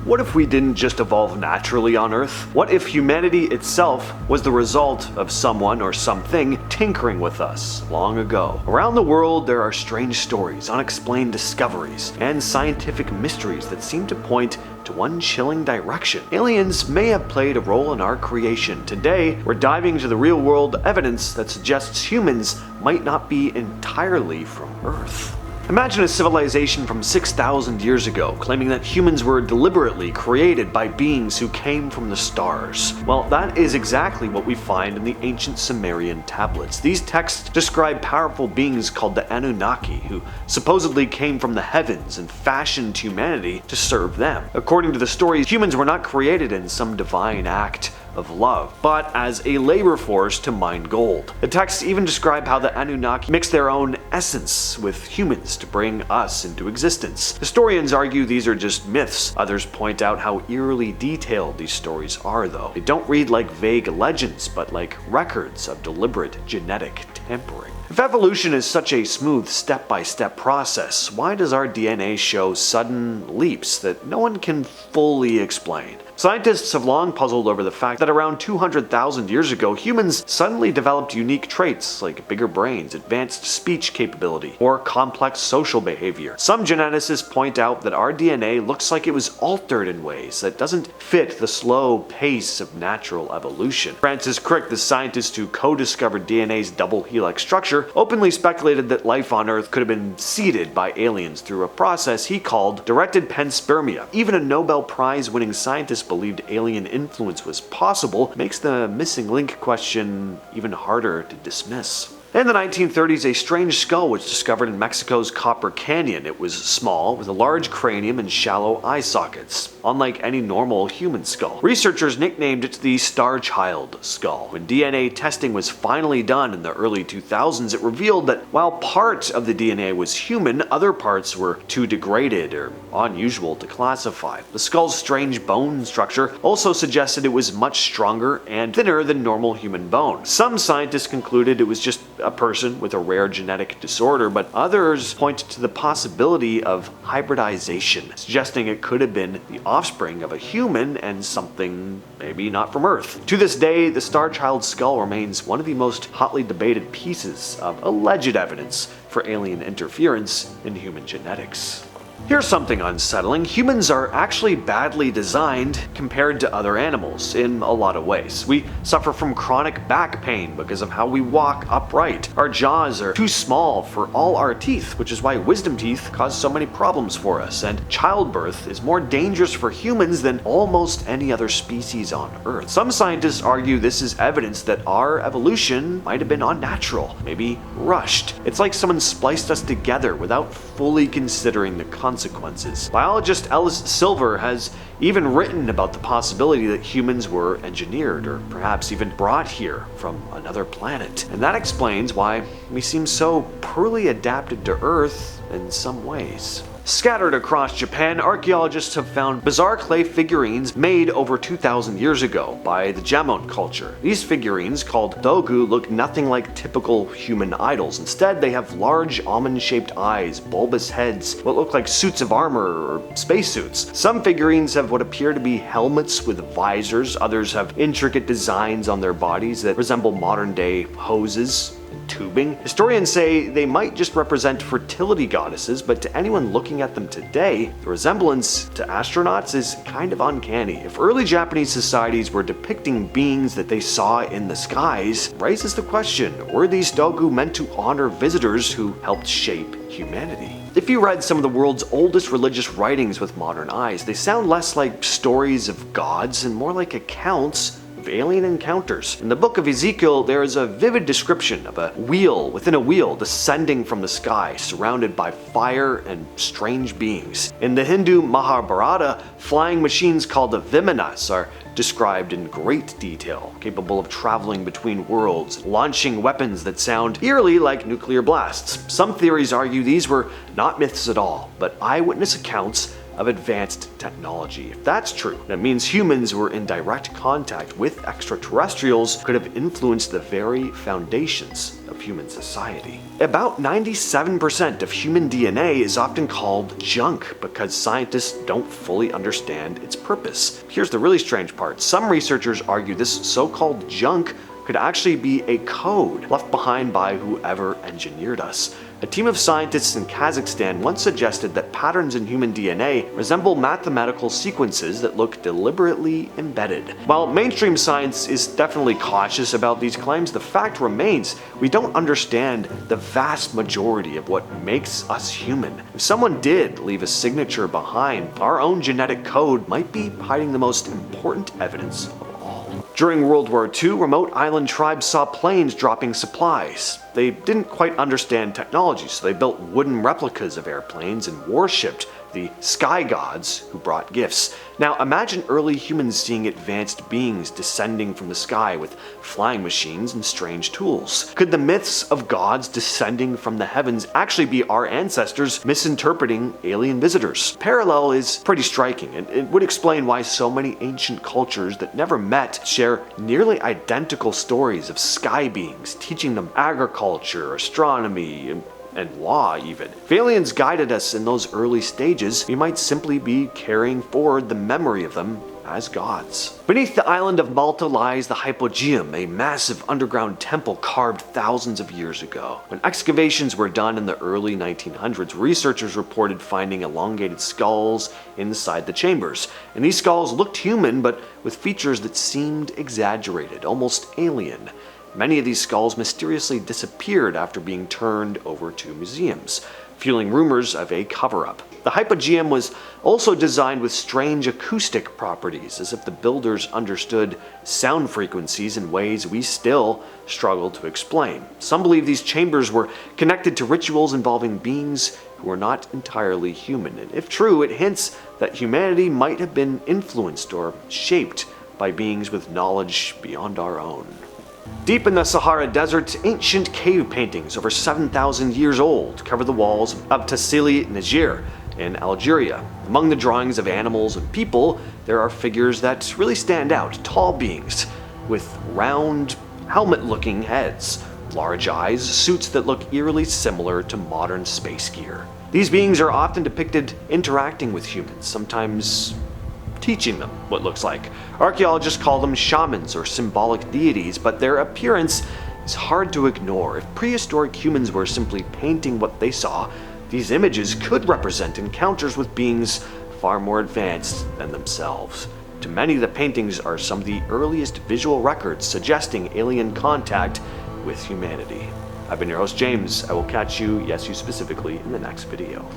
What if we didn't just evolve naturally on Earth? What if humanity itself was the result of someone or something tinkering with us long ago? Around the world, there are strange stories, unexplained discoveries, and scientific mysteries that seem to point to one chilling direction. Aliens may have played a role in our creation. Today, we're diving into the real-world evidence that suggests humans might not be entirely from Earth. Imagine a civilization from 6,000 years ago claiming that humans were deliberately created by beings who came from the stars. Well, that is exactly what we find in the ancient Sumerian tablets. These texts describe powerful beings called the Anunnaki, who supposedly came from the heavens and fashioned humanity to serve them. According to the stories, humans were not created in some divine act of love, but as a labor force to mine gold. The texts even describe how the Anunnaki mixed their own essence with humans to bring us into existence. Historians argue these are just myths. Others point out how eerily detailed these stories are, though. They don't read like vague legends, but like records of deliberate genetic tampering. If evolution is such a smooth step-by-step process, why does our DNA show sudden leaps that no one can fully explain? Scientists have long puzzled over the fact that around 200,000 years ago, humans suddenly developed unique traits like bigger brains, advanced speech capability, or complex social behavior. Some geneticists point out that our DNA looks like it was altered in ways that doesn't fit the slow pace of natural evolution. Francis Crick, the scientist who co-discovered DNA's double helix structure, openly speculated that life on Earth could have been seeded by aliens through a process he called directed panspermia. Even a Nobel Prize-winning scientist believed alien influence was possible, makes the missing link question even harder to dismiss. In the 1930s, a strange skull was discovered in Mexico's Copper Canyon. It was small, with a large cranium and shallow eye sockets, unlike any normal human skull. Researchers nicknamed it the Starchild skull. When DNA testing was finally done in the early 2000s, it revealed that while part of the DNA was human, other parts were too degraded or unusual to classify. The skull's strange bone structure also suggested it was much stronger and thinner than normal human bone. Some scientists concluded it was just a person with a rare genetic disorder, but others point to the possibility of hybridization, suggesting it could have been the offspring of a human and something maybe not from Earth. To this day, the Starchild skull remains one of the most hotly debated pieces of alleged evidence for alien interference in human genetics. Here's something unsettling. Humans are actually badly designed compared to other animals in a lot of ways. We suffer from chronic back pain because of how we walk upright. Our jaws are too small for all our teeth, which is why wisdom teeth cause so many problems for us. And childbirth is more dangerous for humans than almost any other species on Earth. Some scientists argue this is evidence that our evolution might have been unnatural, maybe rushed. It's like someone spliced us together without fully considering the consequences. Biologist Ellis Silver has even written about the possibility that humans were engineered or perhaps even brought here from another planet. And that explains why we seem so poorly adapted to Earth in some ways. Scattered across Japan, archaeologists have found bizarre clay figurines made over 2,000 years ago by the Jamon culture. These figurines, called Dogū, look nothing like typical human idols. Instead, they have large almond-shaped eyes, bulbous heads, what look like suits of armor or spacesuits. Some figurines have what appear to be helmets with visors, others have intricate designs on their bodies that resemble modern-day hoses and tubing. Historians say they might just represent fertility goddesses, but to anyone looking at them today, the resemblance to astronauts is kind of uncanny. If early Japanese societies were depicting beings that they saw in the skies, raises the question, were these Dogū meant to honor visitors who helped shape humanity? If you read some of the world's oldest religious writings with modern eyes, they sound less like stories of gods and more like accounts of alien encounters. In the book of Ezekiel, there is a vivid description of a wheel within a wheel descending from the sky, surrounded by fire and strange beings. In the Hindu Mahabharata, flying machines called the Vimanas are described in great detail, capable of traveling between worlds, launching weapons that sound eerily like nuclear blasts. Some theories argue these were not myths at all, but eyewitness accounts of advanced technology. If that's true, that means humans were in direct contact with extraterrestrials could have influenced the very foundations of human society. About 97% of human DNA is often called junk because scientists don't fully understand its purpose. Here's the really strange part. Some researchers argue this so-called junk could actually be a code left behind by whoever engineered us. A team of scientists in Kazakhstan once suggested that patterns in human DNA resemble mathematical sequences that look deliberately embedded. While mainstream science is definitely cautious about these claims, the fact remains we don't understand the vast majority of what makes us human. If someone did leave a signature behind, our own genetic code might be hiding the most important evidence of all. During World War II, remote island tribes saw planes dropping supplies. They didn't quite understand technology, so they built wooden replicas of airplanes and worshipped the sky gods who brought gifts. Now imagine early humans seeing advanced beings descending from the sky with flying machines and strange tools. Could the myths of gods descending from the heavens actually be our ancestors misinterpreting alien visitors? Parallel is pretty striking, and it would explain why so many ancient cultures that never met share nearly identical stories of sky beings teaching them agriculture, astronomy, and law even. If aliens guided us in those early stages, we might simply be carrying forward the memory of them as gods. Beneath the island of Malta lies the Hypogeum, a massive underground temple carved thousands of years ago. When excavations were done in the early 1900s, researchers reported finding elongated skulls inside the chambers. And these skulls looked human, but with features that seemed exaggerated, almost alien. Many of these skulls mysteriously disappeared after being turned over to museums, fueling rumors of a cover-up. The Hypogeum was also designed with strange acoustic properties, as if the builders understood sound frequencies in ways we still struggle to explain. Some believe these chambers were connected to rituals involving beings who were not entirely human, and if true, it hints that humanity might have been influenced or shaped by beings with knowledge beyond our own. Deep in the Sahara Desert, ancient cave paintings over 7,000 years old cover the walls of Tassili, Niger, in Algeria. Among the drawings of animals and people, there are figures that really stand out, tall beings with round, helmet-looking heads, large eyes, suits that look eerily similar to modern space gear. These beings are often depicted interacting with humans, sometimes teaching them what looks like. Archaeologists call them shamans or symbolic deities, but their appearance is hard to ignore. If prehistoric humans were simply painting what they saw, these images could represent encounters with beings far more advanced than themselves. To many, the paintings are some of the earliest visual records suggesting alien contact with humanity. I've been your host, James. I will catch you, yes you specifically, in the next video.